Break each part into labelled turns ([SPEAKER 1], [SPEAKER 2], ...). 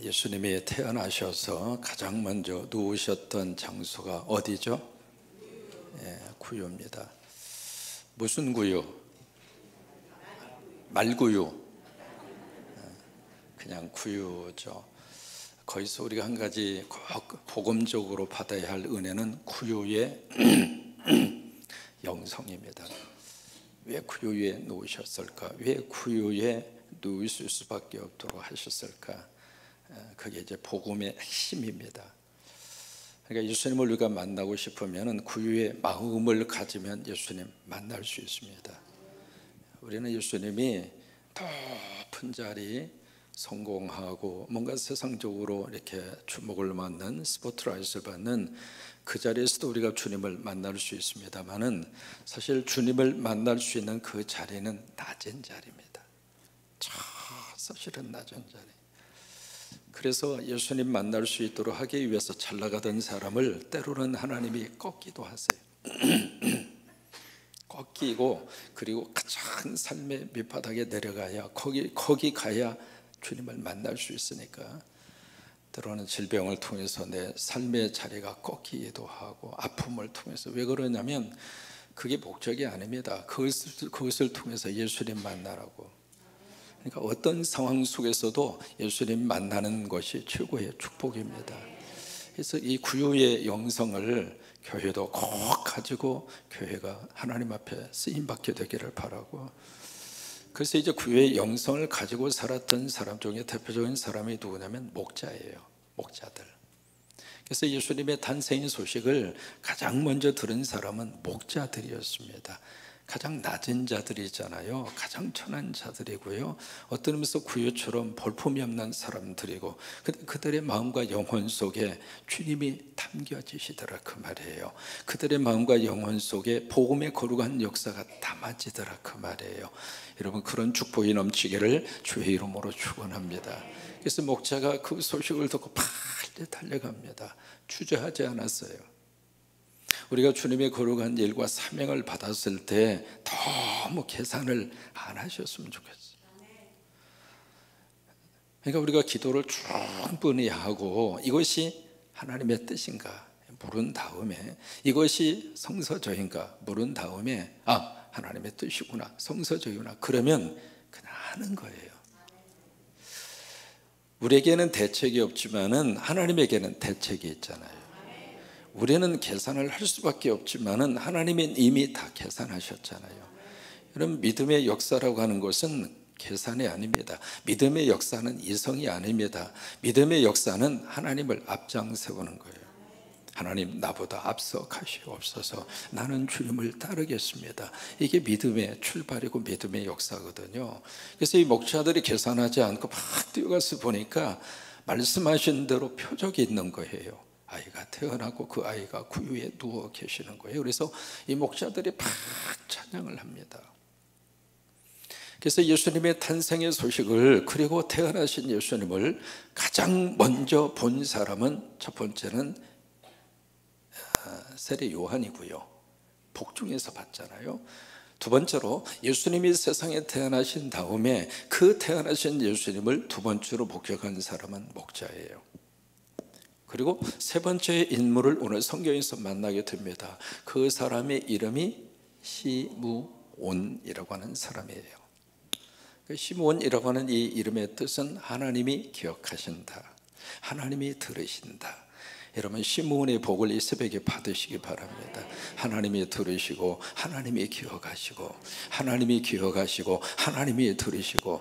[SPEAKER 1] 예수님이 태어나셔서 가장 먼저 누우셨던 장소가 어디죠? 구유입니다. 무슨 구유? 말구유. 그냥 구유죠. 거기서 우리가 한 가지 꼭 복음적으로 받아야 할 은혜는 구유의 영성입니다. 왜 구유에 누우셨을까? 왜 구유에 누우실 수밖에 없도록 하셨을까? 그게 이제 복음의 핵심입니다. 그러니까 예수님을 우리가 만나고 싶으면 구유의 마음을 가지면 예수님 만날 수 있습니다. 우리는 예수님이 높은 자리, 성공하고 뭔가 세상적으로 이렇게 주목을 받는 스포트라이트를 받는 그 자리에서도 우리가 주님을 만날 수 있습니다만은 사실 주님을 만날 수 있는 그 자리는 낮은 자리입니다. 사실은 낮은 자리. 그래서 예수님 만날 수 있도록 하기 위해서 잘 나가던 사람을 때로는 하나님이 꺾기도 하세요. 꺾이고, 그리고 가장 삶의 밑바닥에 내려가야 거기 가야 주님을 만날 수 있으니까 때로는 질병을 통해서 내 삶의 자리가 꺾이기도 하고, 아픔을 통해서. 왜 그러냐면 그게 목적이 아닙니다. 그것을 통해서 예수님 만나라고. 그러니까 어떤 상황 속에서도 예수님 만나는 것이 최고의 축복입니다. 그래서 이 구유의 영성을 교회도 꼭 가지고 교회가 하나님 앞에 쓰임받게 되기를 바라고, 그래서 이제 구유의 영성을 가지고 살았던 사람 중에 대표적인 사람이 누구냐면 목자예요. 목자들. 그래서 예수님의 탄생의 소식을 가장 먼저 들은 사람은 목자들이었습니다. 가장 낮은 자들이잖아요. 가장 천한 자들이고요. 어떤 의미에서 구유처럼 볼품이 없는 사람들이고, 그들의 마음과 영혼 속에 주님이 담겨지시더라 그 말이에요. 그들의 마음과 영혼 속에 복음의 거룩한 역사가 담아지더라 그 말이에요. 여러분, 그런 축복이 넘치기를 주의 이름으로 축원합니다. 그래서 목자가 그 소식을 듣고 빨리 달려갑니다. 주저하지 않았어요. 우리가 주님의 거룩한 일과 사명을 받았을 때 너무 계산을 안 하셨으면 좋겠어요. 그러니까 우리가 기도를 충분히 하고 이것이 하나님의 뜻인가 물은 다음에, 이것이 성서적인가 물은 다음에, 하나님의 뜻이구나, 성서적이구나, 그러면 그냥 하는 거예요. 우리에게는 대책이 없지만은 하나님에게는 대책이 있잖아요. 우리는 계산을 할 수밖에 없지만은 하나님은 이미 다 계산하셨잖아요. 여러분, 믿음의 역사라고 하는 것은 계산이 아닙니다. 믿음의 역사는 이성이 아닙니다. 믿음의 역사는 하나님을 앞장 세우는 거예요. 하나님, 나보다 앞서 가시옵소서. 나는 주님을 따르겠습니다. 이게 믿음의 출발이고 믿음의 역사거든요. 그래서 이 목자들이 계산하지 않고 막 뛰어가서 보니까 말씀하신 대로 표적이 있는 거예요. 아이가 태어나고 그 아이가 구유에 누워 계시는 거예요. 그래서 이 목자들이 막 찬양을 합니다. 그래서 예수님의 탄생의 소식을, 그리고 태어나신 예수님을 가장 먼저 본 사람은, 첫 번째는 세례 요한이고요. 복중에서 봤잖아요. 두 번째로 예수님이 세상에 태어나신 다음에 그 태어나신 예수님을 두 번째로 목격한 사람은 목자예요. 그리고 세 번째 인물을 오늘 성경에서 만나게 됩니다. 그 사람의 이름이 시므온이라고 하는 사람이에요. 시므온이라고 하는 이 이름의 뜻은 하나님이 기억하신다, 하나님이 들으신다. 여러분, 시므온의 복을 이 새벽에 받으시기 바랍니다. 하나님이 들으시고 하나님이 기억하시고, 하나님이 기억하시고 하나님이 들으시고,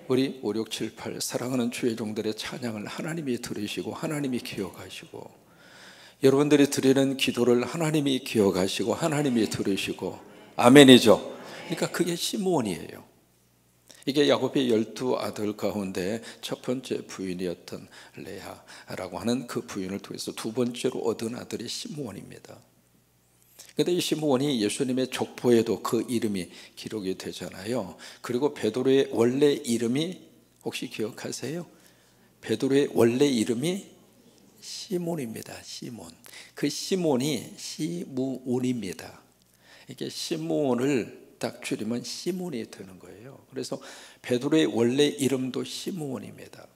[SPEAKER 1] 우리 5, 6, 7, 8 사랑하는 주의 종들의 찬양을 하나님이 들으시고 하나님이 기억하시고, 여러분들이 드리는 기도를 하나님이 기억하시고 하나님이 들으시고, 아멘이죠. 그러니까 그게 시므온이에요. 이게 야곱의 12아들 가운데 첫 번째 부인이었던 레아라고 하는 그 부인을 통해서 두 번째로 얻은 아들이 시므온입니다. 그런데 이 시므온이 예수님의 족보에도 그 이름이 기록이 되잖아요. 그리고 베드로의 원래 이름이 혹시 기억하세요? 베드로의 원래 이름이 시몬입니다. 시몬. 그 시몬이 시므온입니다. 이게 시므온을 딱 줄이면 시몬이 되는 거예요. 그래서 베드로의 원래 이름도 시므온입니다.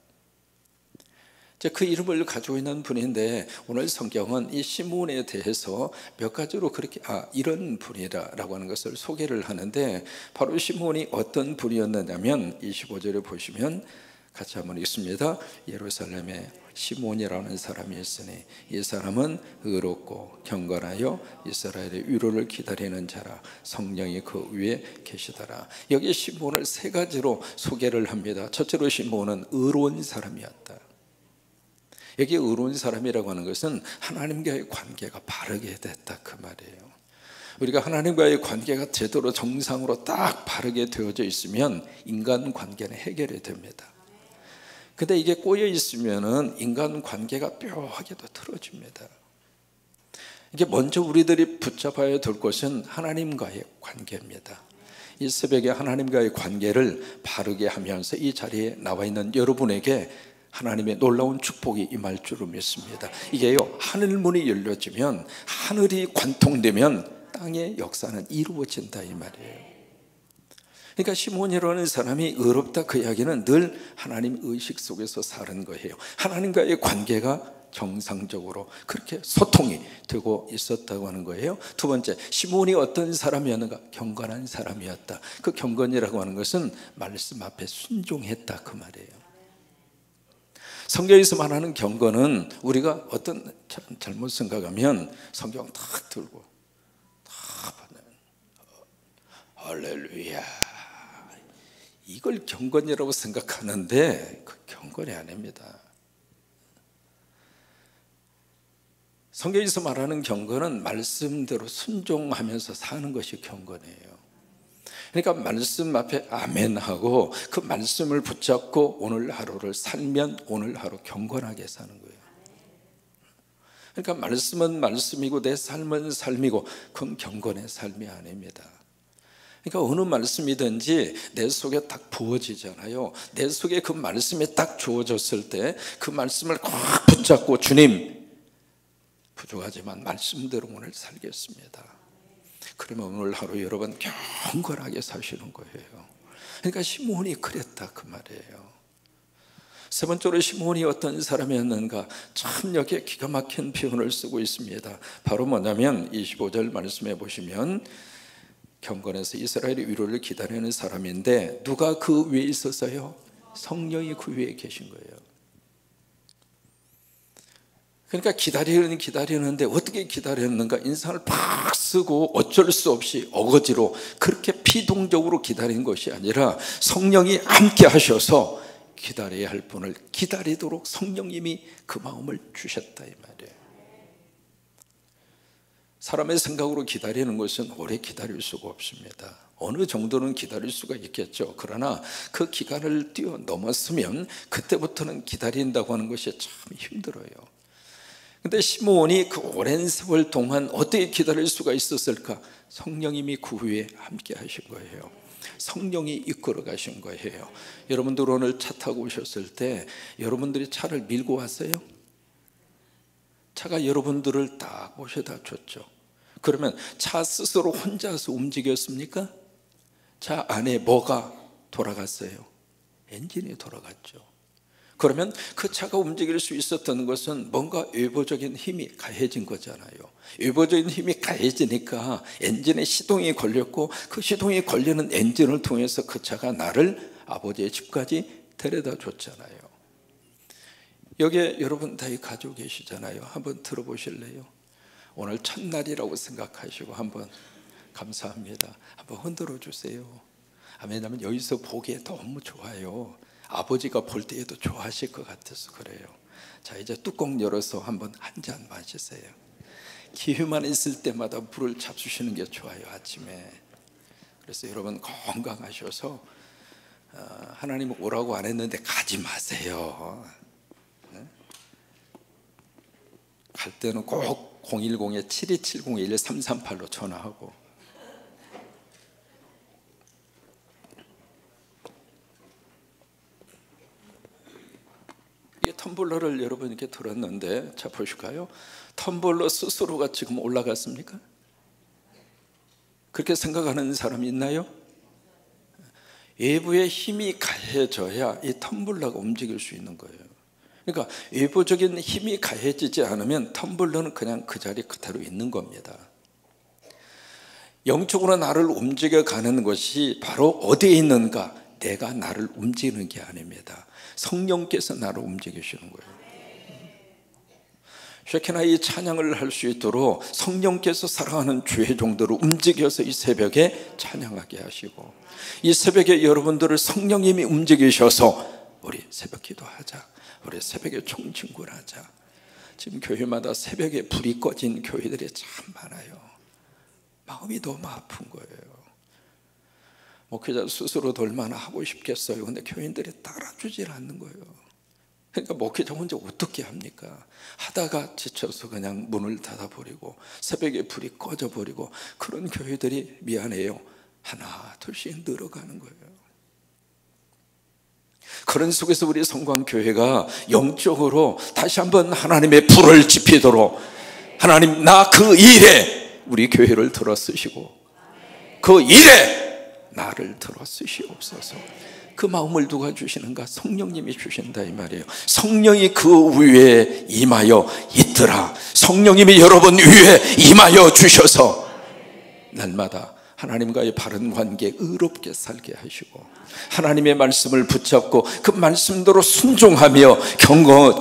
[SPEAKER 1] 이제 그 이름을 가지고 있는 분인데 오늘 성경은 이 시므온에 대해서 몇 가지로 그렇게 이런 분이라고 하는 것을 소개를 하는데, 바로 시므온이 어떤 분이었느냐면 25절에 보시면 같이 한번 읽습니다. 예루살렘에 시므온이라는 사람이 있으니 이 사람은 의롭고 경건하여 이스라엘의 위로를 기다리는 자라. 성령이 그 위에 계시더라. 여기 시므온을 세 가지로 소개를 합니다. 첫째로 시므온은 의로운 사람이었다. 여기 의로운 사람이라고 하는 것은 하나님과의 관계가 바르게 됐다 그 말이에요. 우리가 하나님과의 관계가 제대로 정상으로 딱 바르게 되어져 있으면 인간 관계는 해결이 됩니다. 근데 이게 꼬여 있으면은 인간 관계가 묘하게도 틀어집니다. 이게 먼저 우리들이 붙잡아야 될 것은 하나님과의 관계입니다. 이 새벽에 하나님과의 관계를 바르게 하면서 이 자리에 나와 있는 여러분에게 하나님의 놀라운 축복이 임할 줄을 믿습니다. 이게요, 하늘문이 열려지면, 하늘이 관통되면 땅의 역사는 이루어진다 이 말이에요. 그러니까 시므온이라는 사람이 의롭다 그 이야기는 늘 하나님 의식 속에서 사는 거예요. 하나님과의 관계가 정상적으로 그렇게 소통이 되고 있었다고 하는 거예요. 두 번째, 시므온이 어떤 사람이었는가? 경건한 사람이었다. 그 경건이라고 하는 것은 말씀 앞에 순종했다 그 말이에요. 성경에서 말하는 경건은 우리가 어떤 잘못 생각하면 성경 탁 들고 탁 보면 할렐루야, 이걸 경건이라고 생각하는데 그 경건이 아닙니다. 성경에서 말하는 경건은 말씀대로 순종하면서 사는 것이 경건이에요. 그러니까 말씀 앞에 아멘하고 그 말씀을 붙잡고 오늘 하루를 살면 오늘 하루 경건하게 사는 거예요. 그러니까 말씀은 말씀이고 내 삶은 삶이고 그건 경건의 삶이 아닙니다. 그러니까 어느 말씀이든지 내 속에 딱 부어지잖아요. 내 속에 그 말씀이 딱 주어졌을 때 그 말씀을 꽉 붙잡고 주님, 부족하지만 말씀대로 오늘 살겠습니다. 그러면 오늘 하루 여러분 경건하게 사시는 거예요. 그러니까 시므온이 그랬다 그 말이에요. 세 번째로 시므온이 어떤 사람이었는가? 참 여기에 기가 막힌 표현을 쓰고 있습니다. 바로 뭐냐면 25절 말씀해 보시면 경건해서 이스라엘의 위로를 기다리는 사람인데 누가 그 위에 있었어요? 성령이 그 위에 계신 거예요. 그러니까 기다리는데 어떻게 기다렸는가? 인상을 팍 쓰고 어쩔 수 없이 어거지로 그렇게 피동적으로 기다린 것이 아니라 성령이 함께 하셔서 기다려야 할 분을 기다리도록 성령님이 그 마음을 주셨다 이 말이에요. 사람의 생각으로 기다리는 것은 오래 기다릴 수가 없습니다. 어느 정도는 기다릴 수가 있겠죠. 그러나 그 기간을 뛰어넘었으면 그때부터는 기다린다고 하는 것이 참 힘들어요. 근데 시므온이 그 오랜 세월 동안 어떻게 기다릴 수가 있었을까? 성령님이 그 위에 함께 하신 거예요. 성령이 이끌어 가신 거예요. 여러분들 오늘 차 타고 오셨을 때 여러분들이 차를 밀고 왔어요? 차가 여러분들을 딱 모셔다 줬죠. 그러면 차 스스로 혼자서 움직였습니까? 차 안에 뭐가 돌아갔어요? 엔진이 돌아갔죠. 그러면 그 차가 움직일 수 있었던 것은 뭔가 외부적인 힘이 가해진 거잖아요. 외부적인 힘이 가해지니까 엔진에 시동이 걸렸고 그 시동이 걸리는 엔진을 통해서 그 차가 나를 아버지의 집까지 데려다 줬잖아요. 여기에 여러분 다 가지고 계시잖아요. 한번 들어보실래요? 오늘 첫날이라고 생각하시고 한번 감사합니다. 한번 흔들어 주세요. 왜냐하면 여기서 보기에 너무 좋아요. 아버지가 볼 때에도 좋아하실 것 같아서 그래요. 자, 이제 뚜껑 열어서 한번 한 잔 마시세요. 기회만 있을 때마다 물을 잡수시는 게 좋아요, 아침에. 그래서 여러분 건강하셔서 하나님 오라고 안 했는데 가지 마세요. 네? 갈 때는 꼭 010-7270-1338로 전화하고. 이 텀블러를 여러분 이렇게 들었는데, 자 보실까요? 텀블러 스스로가 지금 올라갔습니까? 그렇게 생각하는 사람이 있나요? 외부의 힘이 가해져야 이 텀블러가 움직일 수 있는 거예요. 그러니까 외부적인 힘이 가해지지 않으면 텀블러는 그냥 그 자리 그대로 있는 겁니다. 영적으로 나를 움직여가는 것이 바로 어디에 있는가? 내가 나를 움직이는 게 아닙니다. 성령께서 나를 움직이시는 거예요. 쉐키나 이 찬양을 할 수 있도록 성령께서 사랑하는 주의 종들을 움직여서 이 새벽에 찬양하게 하시고, 이 새벽에 여러분들을 성령님이 움직이셔서 우리 새벽 기도하자, 우리 새벽에 총진군하자. 지금 교회마다 새벽에 불이 꺼진 교회들이 참 많아요. 마음이 너무 아픈 거예요. 목회자 스스로도 얼마나 하고 싶겠어요. 근데 교인들이 따라주질 않는 거예요. 그러니까 목회자 혼자 어떻게 합니까? 하다가 지쳐서 그냥 문을 닫아버리고 새벽에 불이 꺼져버리고, 그런 교회들이 미안해요, 하나 둘씩 늘어가는 거예요. 그런 속에서 우리 성광교회가 영적으로 다시 한번 하나님의 불을 지피도록, 하나님 나 그 일에 우리 교회를 들어 쓰시고 그 일에 나를 들어 쓰시옵소서. 그 마음을 누가 주시는가? 성령님이 주신다 이 말이에요. 성령이 그 위에 임하여 있더라. 성령님이 여러분 위에 임하여 주셔서 날마다 하나님과의 바른 관계 의롭게 살게 하시고, 하나님의 말씀을 붙잡고 그 말씀대로 순종하며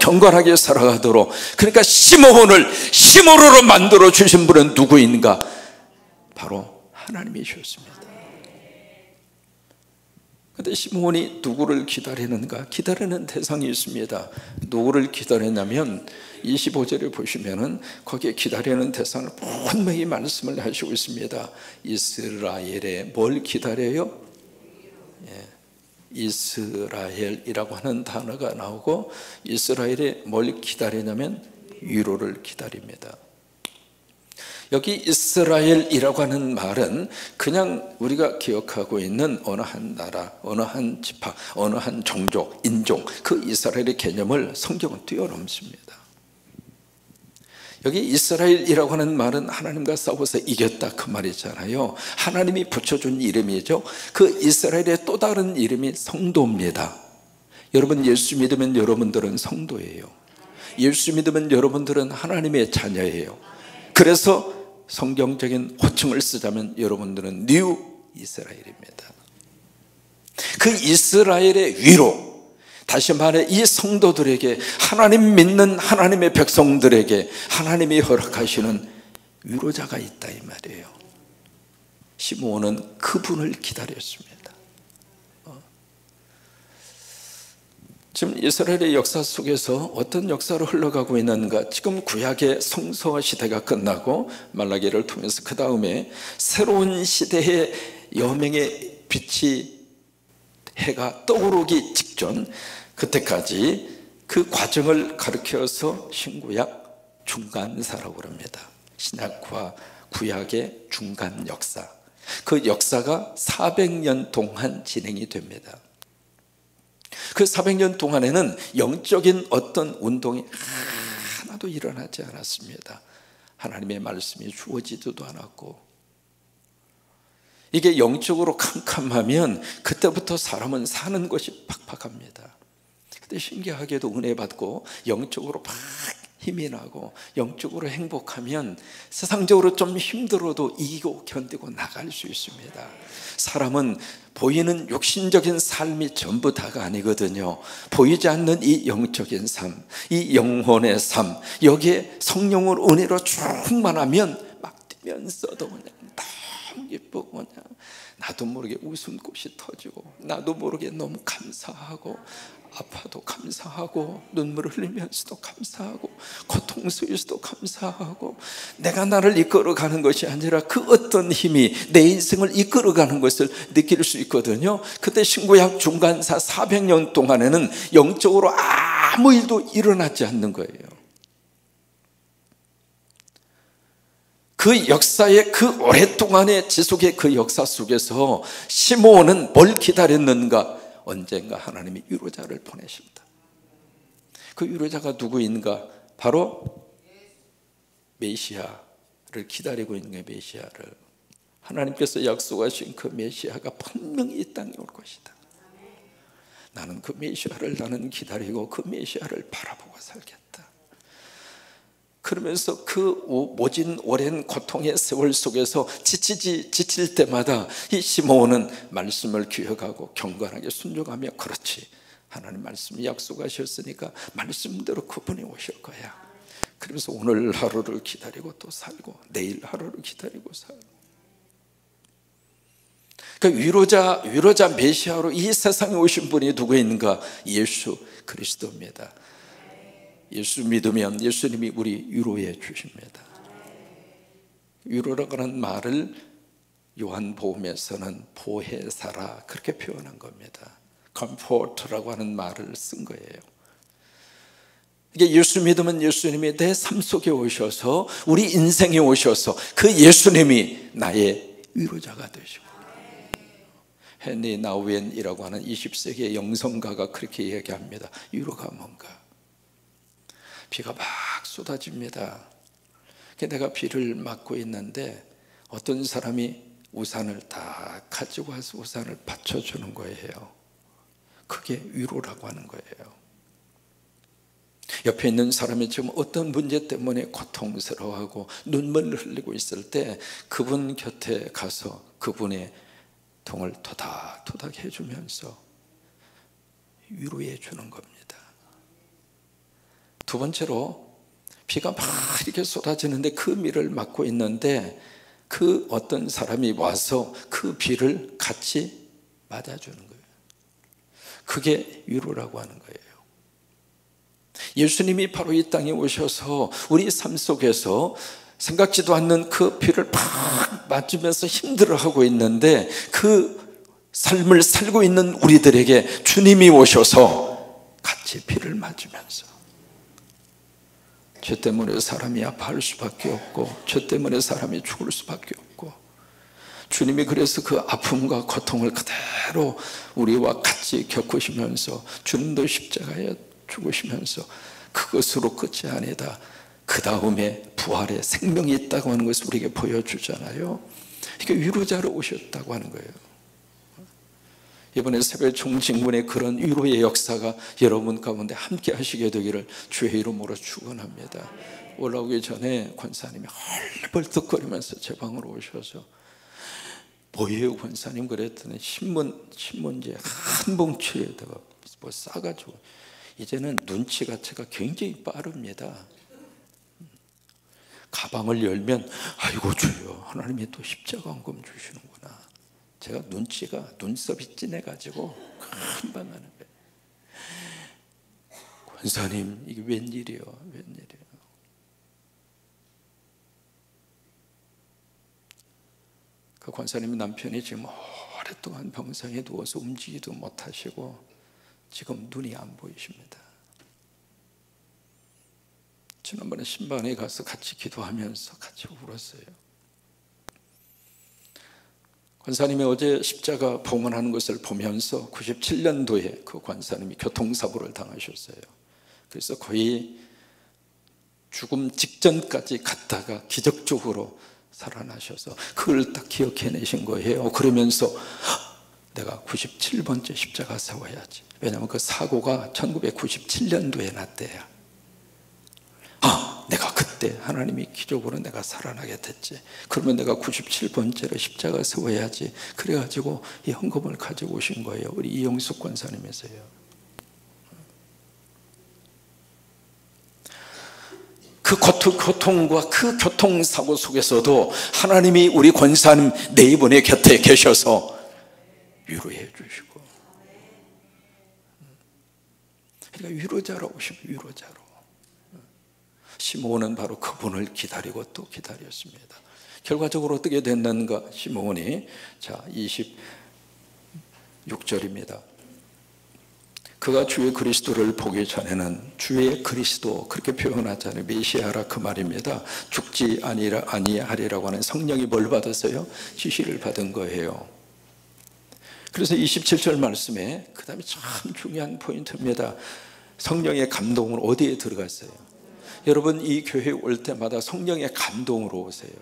[SPEAKER 1] 경건하게 살아가도록, 그러니까 시므온을 시므로로 만들어 주신 분은 누구인가? 바로 하나님이셨습니다. 그런데 시므온이 누구를 기다리는가? 기다리는 대상이 있습니다. 누구를 기다리냐면 25절에 보시면은 거기에 기다리는 대상을 분명히 말씀을 하시고 있습니다. 이스라엘에 뭘 기다려요? 이스라엘이라고 하는 단어가 나오고, 이스라엘에 뭘 기다리냐면 위로를 기다립니다. 여기 이스라엘이라고 하는 말은 그냥 우리가 기억하고 있는 어느 한 나라, 어느 한 지파, 어느 한 종족, 인종, 그 이스라엘의 개념을 성경은 뛰어넘습니다. 여기 이스라엘이라고 하는 말은 하나님과 싸워서 이겼다 그 말이잖아요. 하나님이 붙여준 이름이죠. 그 이스라엘의 또 다른 이름이 성도입니다. 여러분 예수 믿으면 여러분들은 성도예요. 예수 믿으면 여러분들은 하나님의 자녀예요. 그래서 성경적인 호칭을 쓰자면 여러분들은 뉴 이스라엘입니다. 그 이스라엘의 위로, 다시 말해 이 성도들에게, 하나님 믿는 하나님의 백성들에게 하나님이 허락하시는 위로자가 있다 이 말이에요. 시므온은 그분을 기다렸습니다. 지금 이스라엘의 역사 속에서 어떤 역사로 흘러가고 있는가? 지금 구약의 성서 시대가 끝나고 말라기를 통해서 그 다음에 새로운 시대의 여명의 빛이, 해가 떠오르기 직전, 그때까지 그 과정을 가르쳐서 신구약 중간사라고 합니다. 신약과 구약의 중간 역사. 그 역사가 400년 동안 진행이 됩니다. 그 400년 동안에는 영적인 어떤 운동이 하나도 일어나지 않았습니다. 하나님의 말씀이 주어지지도 않았고, 이게 영적으로 캄캄하면 그때부터 사람은 사는 것이 팍팍합니다. 근데 신기하게도 은혜 받고 영적으로 막 힘이 나고 영적으로 행복하면 세상적으로 좀 힘들어도 이기고 견디고 나갈 수 있습니다. 사람은 보이는 육신적인 삶이 전부 다가 아니거든요. 보이지 않는 이 영적인 삶, 이 영혼의 삶, 여기에 성령으로 은혜로 충만하면 막 뛰면서도 그냥 너무 예쁘고, 그냥 나도 모르게 웃음꽃이 터지고, 나도 모르게 너무 감사하고, 아파도 감사하고, 눈물을 흘리면서도 감사하고, 고통 속에서도 감사하고, 내가 나를 이끌어가는 것이 아니라 그 어떤 힘이 내 인생을 이끌어가는 것을 느낄 수 있거든요. 그때 신구약 중간사 400년 동안에는 영적으로 아무 일도 일어나지 않는 거예요. 그 역사의 그 오랫동안의 지속의 그 역사 속에서 시므온은 뭘 기다렸는가? 언젠가 하나님이 위로자를 보내신다. 그 위로자가 누구인가? 바로 메시아를 기다리고 있는 게, 메시아를 하나님께서 약속하신 그 메시아가 분명히 이 땅에 올 것이다. 나는 그 메시아를 나는 기다리고 그 메시아를 바라보고 살겠다. 그러면서 그 모진 오랜 고통의 세월 속에서 지칠 때마다 이 시므온은 말씀을 기억하고 경건하게 순종하며, 그렇지, 하나님 말씀이 약속하셨으니까 말씀대로 그분이 오실 거야. 그러면서 오늘 하루를 기다리고 또 살고 내일 하루를 기다리고 살고. 그러니까 위로자 메시아로 이 세상에 오신 분이 누구인가? 예수 그리스도입니다. 예수 믿으면 예수님이 우리 위로해 주십니다. 위로라고 하는 말을 요한복음에서는 보혜사라 그렇게 표현한 겁니다. comfort라고 하는 말을 쓴 거예요. 이게 예수 믿으면 예수님이 내 삶 속에 오셔서 우리 인생에 오셔서 그 예수님이 나의 위로자가 되시고, 헨리 나우엔이라고 하는 20세기의 영성가가 그렇게 얘기합니다. 위로가 뭔가? 비가 막 쏟아집니다. 내가 비를 맞고 있는데 어떤 사람이 우산을 다 가지고 와서 우산을 받쳐주는 거예요. 그게 위로라고 하는 거예요. 옆에 있는 사람이 지금 어떤 문제 때문에 고통스러워하고 눈물을 흘리고 있을 때 그분 곁에 가서 그분의 동을 토닥토닥 해주면서 위로해 주는 겁니다. 두 번째로, 비가 막 이렇게 쏟아지는데 그 비를 맞고 있는데 그 어떤 사람이 와서 그 비를 같이 맞아주는 거예요. 그게 위로라고 하는 거예요. 예수님이 바로 이 땅에 오셔서 우리 삶 속에서 생각지도 않는 그 비를 팍 맞으면서 힘들어하고 있는데 그 삶을 살고 있는 우리들에게 주님이 오셔서 같이 비를 맞으면서, 죄 때문에 사람이 아파할 수밖에 없고 죄 때문에 사람이 죽을 수밖에 없고, 주님이 그래서 그 아픔과 고통을 그대로 우리와 같이 겪으시면서 주님도 십자가에 죽으시면서 그것으로 끝이 아니다, 그 다음에 부활의 생명이 있다고 하는 것을 우리에게 보여주잖아요. 이게 위로자로 오셨다고 하는 거예요. 이번에 새벽 총징문의 그런 위로의 역사가 여러분 가운데 함께 하시게 되기를 주의 이름으로 축원합니다. 올라오기 전에 권사님이 헐벌떡거리면서 제 방으로 오셔서 뭐예요 권사님? 그랬더니 신문지 한 봉투에다가 뭐 싸가지고, 이제는 눈치가 제가 굉장히 빠릅니다. 가방을 열면 아이고 주여, 하나님이 또 십자가 헌금 주시는구나. 제가 눈썹이 진해가지고 금방 하는 거예요. 권사님 이게 웬일이요, 웬일이요. 그 권사님 남편이 지금 오랫동안 병상에 누워서 움직이지도 못하시고 지금 눈이 안 보이십니다. 지난번에 신방에 가서 같이 기도하면서 같이 울었어요. 권사님이 어제 십자가 봉헌하는 것을 보면서 97년도에 그 권사님이 교통사고를 당하셨어요. 그래서 거의 죽음 직전까지 갔다가 기적적으로 살아나셔서 그걸 딱 기억해내신 거예요. 그러면서 내가 97번째 십자가 세워야지. 왜냐하면 그 사고가 1997년도에 났대요. 내가 그때 하나님이 기적으로 내가 살아나게 됐지. 그러면 내가 97번째로 십자가 세워야지. 그래가지고 이 헌금을 가지고 오신 거예요. 우리 이영숙 권사님이세요. 그 고통과 그 교통사고 속에서도 하나님이 우리 권사님 네 분의 곁에 계셔서 위로해 주시고, 그러니까 위로자로 오시고, 위로자로. 시므온은 바로 그분을 기다리고 또 기다렸습니다. 결과적으로 어떻게 됐는가? 시므온이, 자 26절입니다. 그가 주의 그리스도를 보기 전에는, 주의 그리스도 그렇게 표현하잖아요. 메시아라 그 말입니다. 죽지 아니하리라고 하는 성령이 뭘 받았어요? 지시를 받은 거예요. 그래서 27절 말씀에 그 다음에 참 중요한 포인트입니다. 성령의 감동은 어디에 들어갔어요? 여러분 이 교회에 올 때마다 성령의 감동으로 오세요.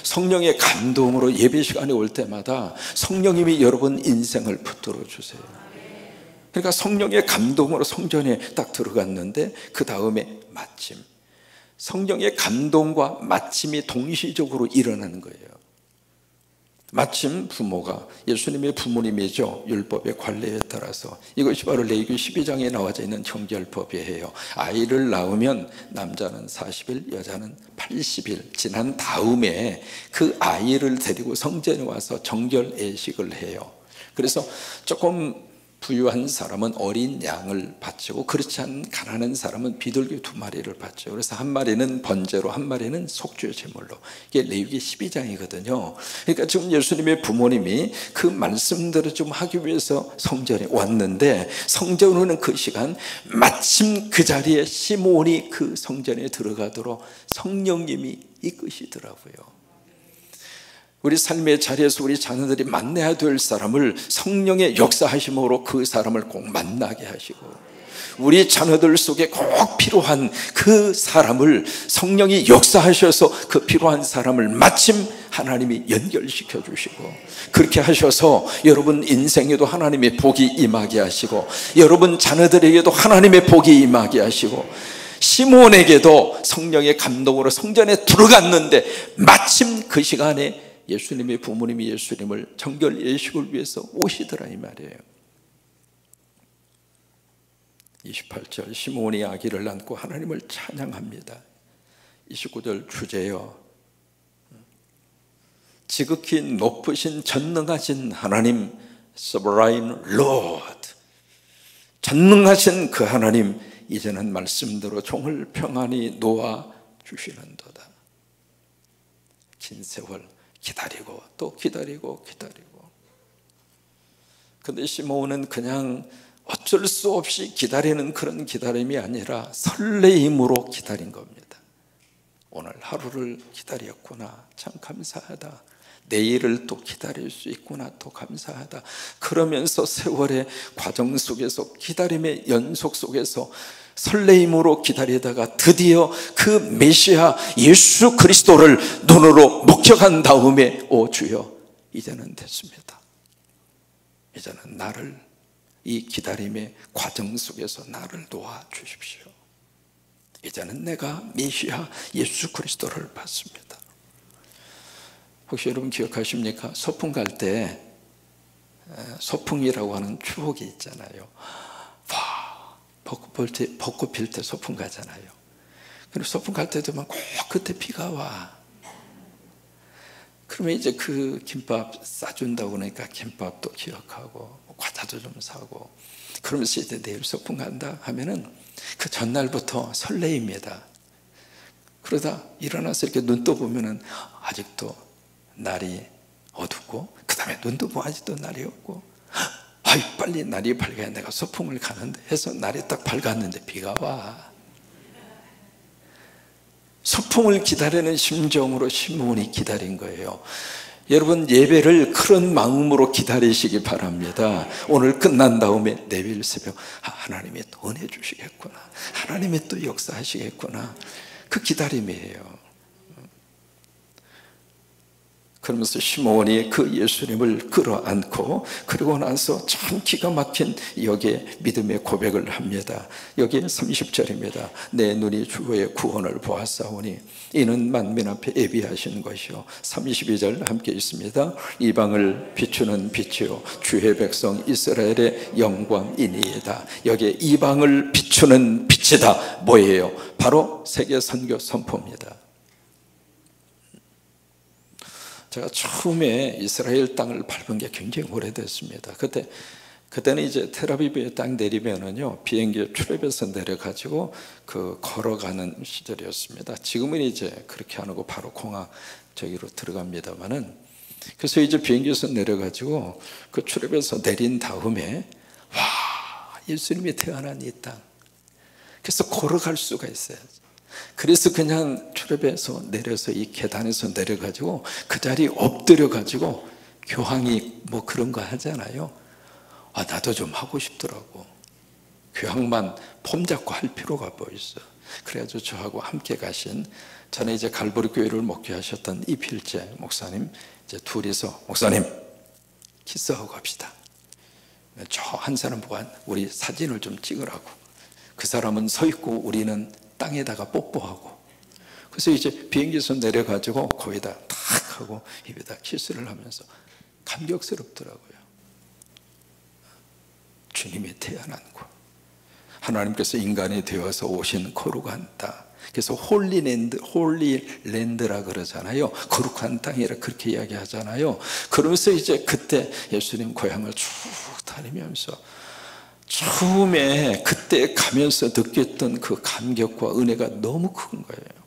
[SPEAKER 1] 성령의 감동으로 예배 시간에 올 때마다 성령님이 여러분 인생을 붙들어 주세요. 그러니까 성령의 감동으로 성전에 딱 들어갔는데 그 다음에 마침 성령의 감동과 마침이 동시적으로 일어나는 거예요. 마침 부모가 예수님의 부모님이죠. 율법의 관례에 따라서 이것이 바로 레위기 12장에 나와져 있는 정결법이에요. 아이를 낳으면 남자는 40일, 여자는 80일 지난 다음에 그 아이를 데리고 성전에 와서 정결 예식을 해요. 그래서 조금 부유한 사람은 어린 양을 바치고 그렇지 않은 가난한 사람은 비둘기 2마리를 바쳐요. 그래서 한 마리는 번제로 한 마리는 속죄 제물로. 이게 레위기 12장이거든요. 그러니까 지금 예수님의 부모님이 그 말씀들을 좀 하기 위해서 성전에 왔는데 성전으로는 그 시간 마침 그 자리에 시몬이 그 성전에 들어가도록 성령님이 이끄시더라고요. 우리 삶의 자리에서 우리 자녀들이 만나야 될 사람을 성령의 역사하심으로 그 사람을 꼭 만나게 하시고, 우리 자녀들 속에 꼭 필요한 그 사람을 성령이 역사하셔서 그 필요한 사람을 마침 하나님이 연결시켜 주시고, 그렇게 하셔서 여러분 인생에도 하나님의 복이 임하게 하시고, 여러분 자녀들에게도 하나님의 복이 임하게 하시고, 시몬에게도 성령의 감동으로 성전에 들어갔는데 마침 그 시간에 예수님의 부모님이 예수님을 정결 예식을 위해서 오시더라 이 말이에요. 28절 시몬이 아기를 안고 하나님을 찬양합니다. 29절 주제요, 지극히 높으신 전능하신 하나님, Sovereign Lord, 전능하신 그 하나님, 이제는 말씀대로 종을 평안히 놓아 주시는도다. 긴 세월 기다리고 또 기다리고 근데 시몬은 그냥 어쩔 수 없이 기다리는 그런 기다림이 아니라 설레임으로 기다린 겁니다. 오늘 하루를 기다렸구나, 참 감사하다. 내일을 또 기다릴 수 있구나, 또 감사하다. 그러면서 세월의 과정 속에서, 기다림의 연속 속에서 설레임으로 기다리다가 드디어 그 메시아 예수 그리스도를 눈으로 목격한 다음에, 오 주여, 이제는 됐습니다. 이제는 나를 이 기다림의 과정 속에서 나를 도와주십시오. 이제는 내가 메시아 예수 그리스도를 받습니다. 혹시 여러분 기억하십니까? 소풍 갈 때 소풍이라고 하는 추억이 있잖아요. 벚꽃 필 때 소풍 가잖아요. 그리고 소풍 갈 때 되면 꼭 그때 비가 와. 그러면 이제 그 김밥 싸준다고 그러니까 김밥도 기억하고 과자도 좀 사고, 그러면서 이제 내일 소풍 간다 하면은 그 전날부터 설레입니다. 그러다 일어나서 이렇게 눈 떠보면은 아직도 날이 어둡고, 그 다음에 눈 떠보면 아직도 날이 없고, 아이 빨리 날이 밝아야 내가 소풍을 가는데 해서 날이 딱 밝았는데 비가 와. 소풍을 기다리는 심정으로 시몬이 기다린 거예요. 여러분 예배를 그런 마음으로 기다리시기 바랍니다. 오늘 끝난 다음에 내일 새벽 하나님이 또 은혜 주시겠구나, 하나님이 또 역사하시겠구나, 그 기다림이에요. 그러면서 시몬이 그 예수님을 끌어안고, 그리고 나서 참 기가 막힌 여기에 믿음의 고백을 합니다. 여기 30절입니다. 내 눈이 주의 구원을 보았사오니 이는 만민 앞에 예비하신 것이요. 32절 함께 있습니다. 이방을 비추는 빛이요 주의 백성 이스라엘의 영광이니이다. 여기에 이방을 비추는 빛이다 뭐예요? 바로 세계 선교 선포입니다. 제가 처음에 이스라엘 땅을 밟은 게 굉장히 오래됐습니다. 그때는 이제 텔아비브에 딱 내리면은요, 비행기에 출입해서 내려가지고 그 걸어가는 시절이었습니다. 지금은 이제 그렇게 안 하고 바로 공항 저기로 들어갑니다만은, 그래서 이제 비행기에서 내려가지고 그 출입해서 내린 다음에 와, 예수님이 태어난 이 땅. 그래서 걸어갈 수가 있어요. 그래서 그냥 출입해서 내려서 이 계단에서 내려가지고 그 자리에 엎드려가지고 교황이 뭐 그런 거 하잖아요. 나도 좀 하고 싶더라고. 교황만 폼 잡고 할 필요가 뭐 있어. 그래가지고 저하고 함께 가신, 전에 이제 갈보리 교회를 목회하셨던 이필재 목사님, 이제 둘이서 목사님 키스하고 갑시다. 저 한 사람 보고 우리 사진을 좀 찍으라고. 그 사람은 서 있고 우리는 땅에다가 뽀뽀하고. 그래서 이제 비행기에서 내려가지고 거기다 탁 하고 입에다 키스를 하면서 감격스럽더라고요. 주님이 태어난 곳, 하나님께서 인간이 되어서 오신 거룩한 땅. 그래서 홀리랜드라 그러잖아요. 거룩한 땅이라 그렇게 이야기하잖아요. 그러면서 이제 그때 예수님 고향을 쭉 다니면서 처음에 그때 가면서 느꼈던 그 감격과 은혜가 너무 큰 거예요.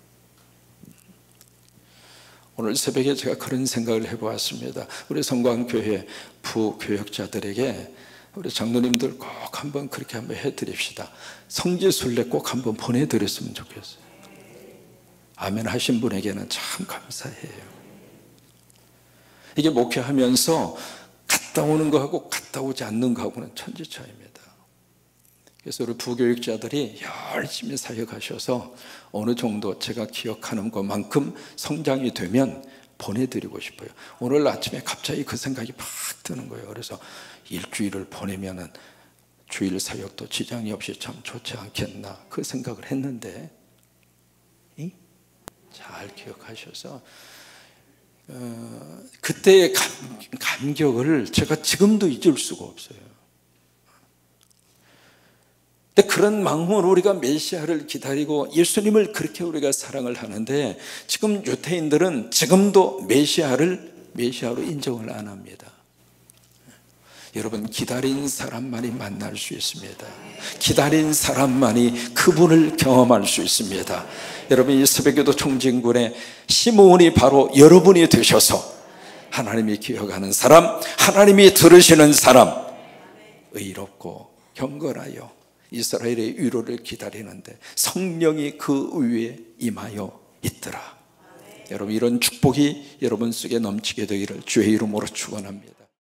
[SPEAKER 1] 오늘 새벽에 제가 그런 생각을 해보았습니다. 우리 성광교회 부교역자들에게 우리 장로님들 꼭 한번 그렇게 한번 해드립시다. 성지순례 꼭 한번 보내드렸으면 좋겠어요. 아멘 하신 분에게는 참 감사해요. 이게 목회하면서 갔다 오는 거하고 갔다 오지 않는 거하고는 천지차이입니다. 그래서 우리 부교육자들이 열심히 사역하셔서 어느 정도 제가 기억하는 것만큼 성장이 되면 보내드리고 싶어요. 오늘 아침에 갑자기 그 생각이 팍 드는 거예요. 그래서 일주일을 보내면은 주일 사역도 지장이 없이 참 좋지 않겠나 그 생각을 했는데 잘 기억하셔서 그때의 감격을 제가 지금도 잊을 수가 없어요. 근데 그런 마음으로 우리가 메시아를 기다리고 예수님을 그렇게 우리가 사랑을 하는데 지금 유대인들은 지금도 메시아로 인정을 안 합니다. 여러분, 기다린 사람만이 만날 수 있습니다. 기다린 사람만이 그분을 경험할 수 있습니다. 여러분, 이 새벽에도 총진군의 시므온이 바로 여러분이 되셔서 하나님이 기억하는 사람, 하나님이 들으시는 사람, 의롭고 경건하여 이스라엘의 위로를 기다리는데 성령이 그 위에 임하여 있더라. 여러분, 이런 축복이 여러분 속에 넘치게 되기를 주의 이름으로 축원합니다.